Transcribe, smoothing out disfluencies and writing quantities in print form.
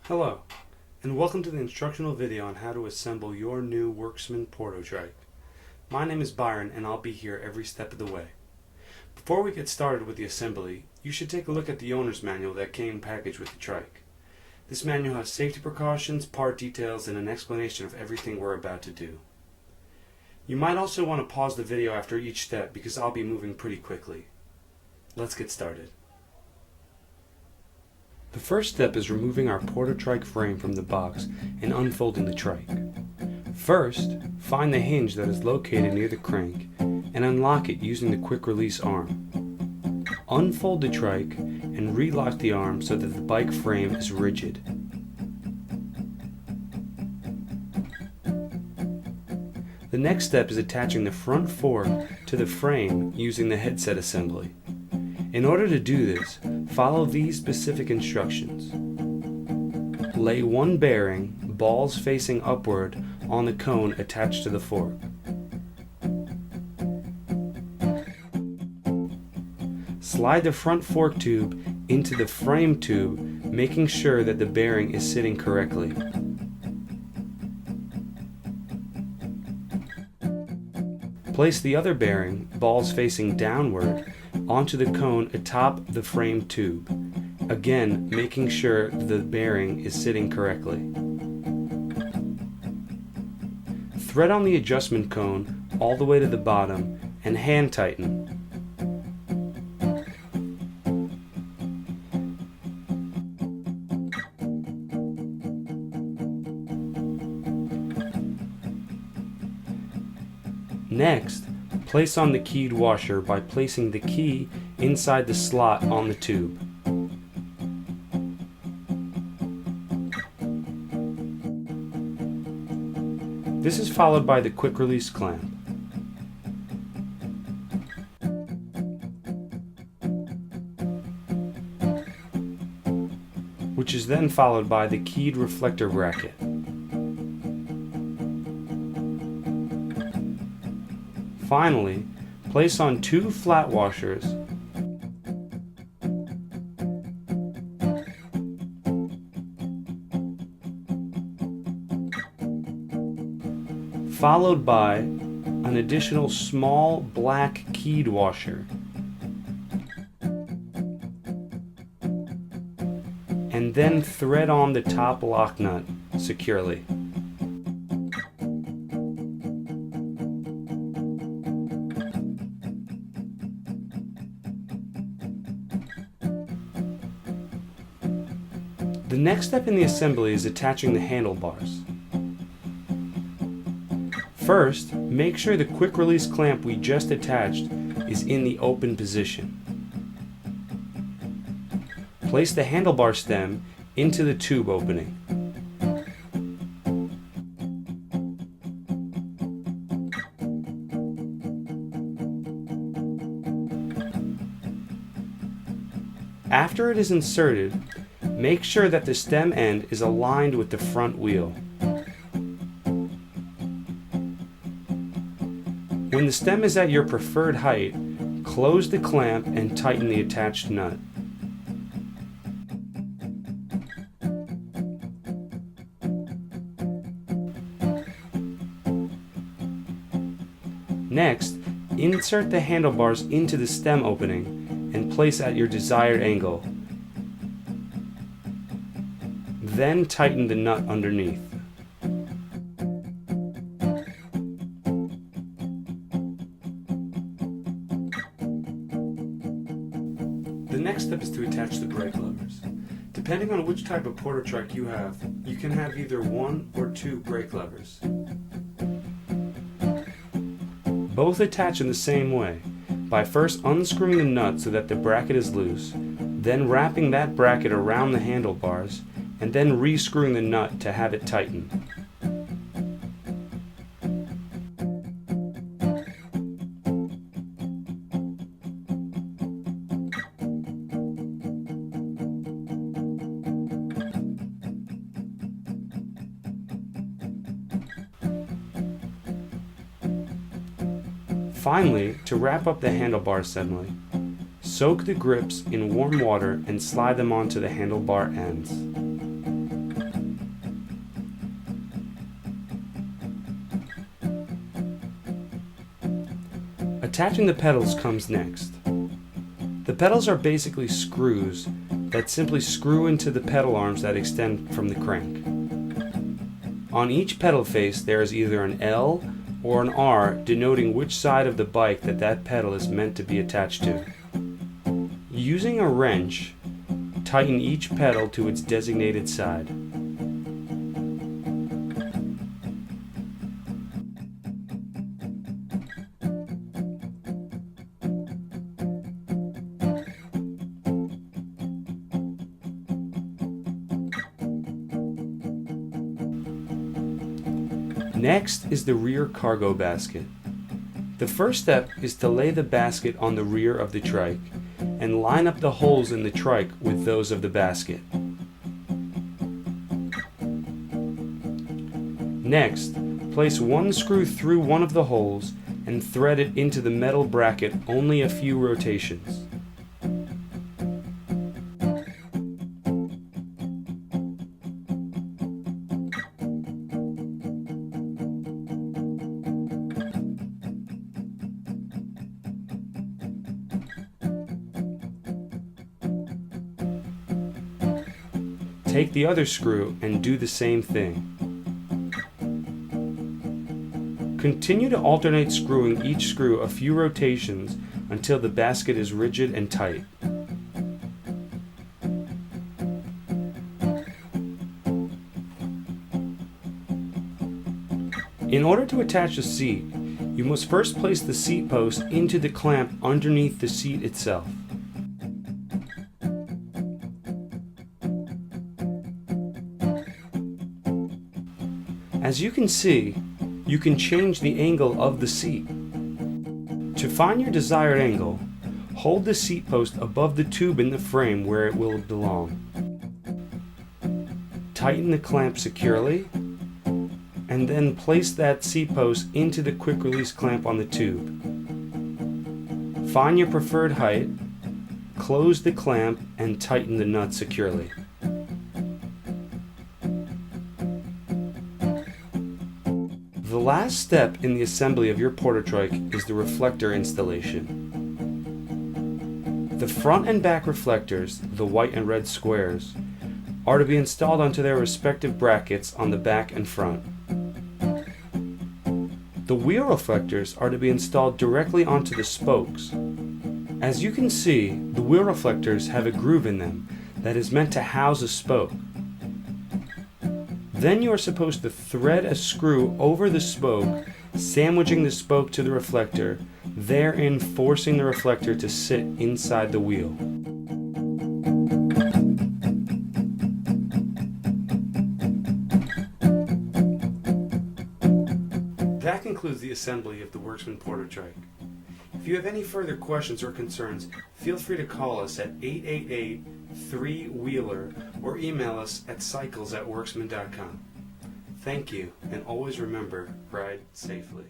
Hello, and welcome to the instructional video on how to assemble your new Worksman Port-O-Trike. My name is Byron, and I'll be here every step of the way. Before we get started with the assembly, you should take a look at the owner's manual that came packaged with the trike. This manual has safety precautions, part details, and an explanation of everything we're about to do. You might also want to pause the video after each step because I'll be moving pretty quickly. Let's get started. The first step is removing our Port-O-Trike frame from the box and unfolding the trike. First, find the hinge that is located near the crank and unlock it using the quick release arm. Unfold the trike and relock the arm so that the bike frame is rigid. The next step is attaching the front fork to the frame using the headset assembly. In order to do this, follow these specific instructions. Lay one bearing, balls facing upward, on the cone attached to the fork. Slide the front fork tube into the frame tube, making sure that the bearing is sitting correctly. Place the other bearing, balls facing downward, onto the cone atop the frame tube, again making sure the bearing is sitting correctly. Thread on the adjustment cone all the way to the bottom and hand tighten. Next, place on the keyed washer by placing the key inside the slot on the tube. This is followed by the quick release clamp. Which is then followed by the keyed reflector bracket. Finally, place on two flat washers followed by an additional small black keyed washer and then thread on the top lock nut securely. The next step in the assembly is attaching the handlebars. First, make sure the quick release clamp we just attached is in the open position. Place the handlebar stem into the tube opening. After it is inserted, make sure that the stem end is aligned with the front wheel. When the stem is at your preferred height, close the clamp and tighten the attached nut. Next, insert the handlebars into the stem opening and place at your desired angle. Then tighten the nut underneath. The next step is to attach the brake levers. Depending on which type of Port-O-Trike you have, you can have either one or two brake levers. Both attach in the same way, by first unscrewing the nut so that the bracket is loose, then wrapping that bracket around the handlebars, and then re-screwing the nut to have it tighten. Finally, to wrap up the handlebar assembly, soak the grips in warm water and slide them onto the handlebar ends. Attaching the pedals comes next. The pedals are basically screws that simply screw into the pedal arms that extend from the crank. On each pedal face there is either an L or an R denoting which side of the bike that pedal is meant to be attached to. Using a wrench, tighten each pedal to its designated side. Next is the rear cargo basket. The first step is to lay the basket on the rear of the trike and line up the holes in the trike with those of the basket. Next, place one screw through one of the holes and thread it into the metal bracket only a few rotations. Take the other screw and do the same thing. Continue to alternate screwing each screw a few rotations until the basket is rigid and tight. In order to attach the seat, you must first place the seat post into the clamp underneath the seat itself. As you can see, you can change the angle of the seat. To find your desired angle, hold the seat post above the tube in the frame where it will belong. Tighten the clamp securely, and then place that seat post into the quick release clamp on the tube. Find your preferred height, close the clamp, and tighten the nut securely. The last step in the assembly of your Port-O-Trike is the reflector installation. The front and back reflectors, the white and red squares, are to be installed onto their respective brackets on the back and front. The wheel reflectors are to be installed directly onto the spokes. As you can see, the wheel reflectors have a groove in them that is meant to house a spoke. Then you are supposed to thread a screw over the spoke, sandwiching the spoke to the reflector, therein forcing the reflector to sit inside the wheel. That concludes the assembly of the Worksman Port-O-Trike. If you have any further questions or concerns, feel free to call us at 888-3-WHEELER or email us at cycles@worksman.com. Thank you, and always remember, ride safely.